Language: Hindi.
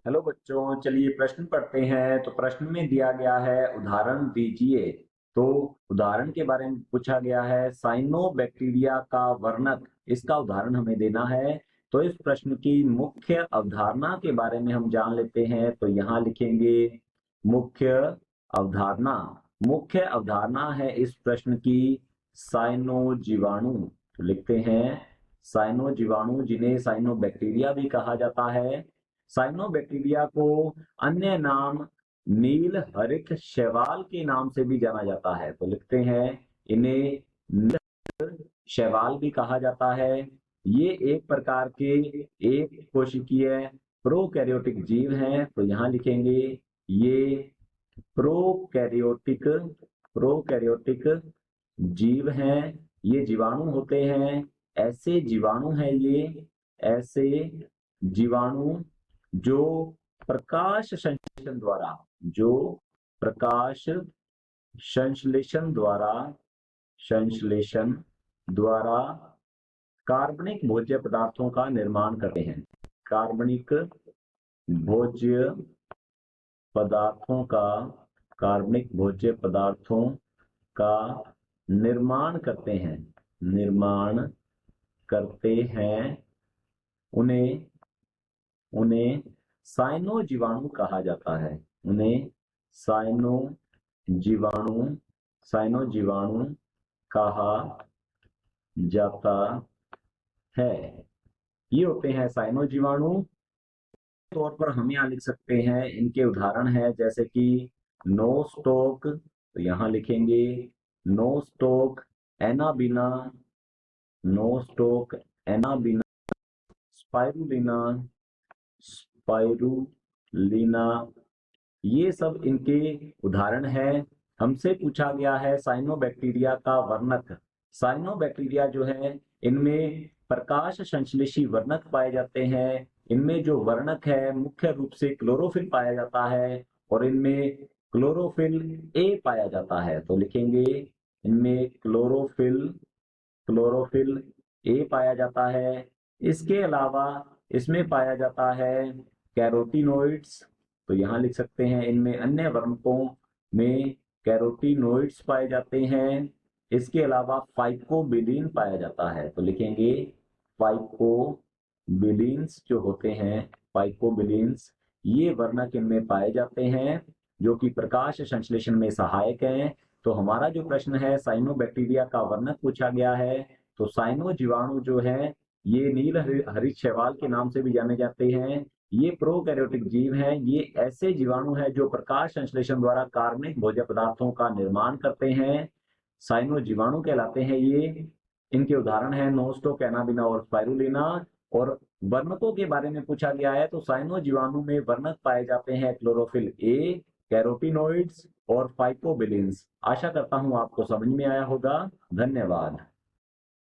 हेलो बच्चों, चलिए प्रश्न पढ़ते हैं। तो प्रश्न में दिया गया है उदाहरण दीजिए। तो उदाहरण के बारे में पूछा गया है साइनोबैक्टीरिया का वर्णक, इसका उदाहरण हमें देना है। तो इस प्रश्न की मुख्य अवधारणा के बारे में हम जान लेते हैं। तो यहाँ लिखेंगे मुख्य अवधारणा। मुख्य अवधारणा है इस प्रश्न की साइनो जीवाणु। तो लिखते हैं साइनो जीवाणु, जिन्हें साइनोबैक्टीरिया भी कहा जाता है। साइनोबैक्टीरिया को अन्य नाम नील हरित शैवाल के नाम से भी जाना जाता है। तो लिखते हैं इन्हें नील शैवाल भी कहा जाता है। ये एक प्रकार के एक कोशिकीय प्रोकैरियोटिक जीव हैं। तो यहाँ लिखेंगे ये प्रोकैरियोटिक प्रोकैरियोटिक जीव हैं। ये जीवाणु होते हैं। ऐसे जीवाणु हैं ये, ऐसे जीवाणु जो प्रकाश संश्लेषण द्वारा, जो प्रकाश संश्लेषण द्वारा कार्बनिक भोज्य पदार्थों का निर्माण करते हैं। कार्बनिक भोज्य पदार्थों का कार्बनिक भोज्य पदार्थों का निर्माण करते हैं। उन्हें साइनो जीवाणु कहा जाता है। उन्हें साइनो जीवाणु कहा जाता है। ये होते हैं साइनो जीवाणु। तौर पर हम यहाँ लिख सकते हैं, इनके उदाहरण है जैसे कि नोस्टोक। तो यहाँ लिखेंगे Nostoc Anabaena, Nostoc Anabaena, spirulina, spirulina, ये सब इनके उदाहरण है। हमसे पूछा गया है साइनोबैक्टीरिया का वर्णक। साइनोबैक्टीरिया जो है, इनमें प्रकाश संश्लेषी वर्णक पाए जाते हैं। इनमें जो वर्णक है मुख्य रूप से क्लोरोफिल पाया जाता है, और इनमें क्लोरोफिल ए पाया जाता है। तो लिखेंगे इनमें क्लोरोफिल ए पाया जाता है। इसके अलावा इसमें पाया जाता है कैरोटीनोइड्स। तो यहाँ लिख सकते हैं इनमें अन्य वर्णकों में कैरोटीनोइड्स पाए जाते हैं। इसके अलावा फाइकोबिलीन पाया जाता है। तो लिखेंगे फाइकोबिलीन्स जो होते हैं, फाइकोबिलीन्स, ये वर्णक इनमें पाए जाते हैं जो कि प्रकाश संश्लेषण में सहायक हैं। तो हमारा जो प्रश्न है साइनोबैक्टीरिया का वर्णक पूछा गया है। तो साइनो जीवाणु जो है, ये नील हरित शैवाल के नाम से भी जाने जाते हैं। ये प्रोकैरियोटिक जीव हैं। ये ऐसे जीवाणु हैं जो प्रकाश संश्लेषण द्वारा कार्बनिक भोज्य पदार्थों का निर्माण करते हैं। साइनो जीवाणु कहलाते हैं ये। इनके उदाहरण हैं नोस्टोक एनाबिना और स्पाइरुलिना। और वर्णकों के बारे में पूछा गया है, तो साइनो जीवाणु में वर्णक पाए जाते हैं क्लोरोफिल ए, कैरोटीनोइड्स और फाइकोबिलिन्स। आशा करता हूं आपको समझ में आया होगा। धन्यवाद।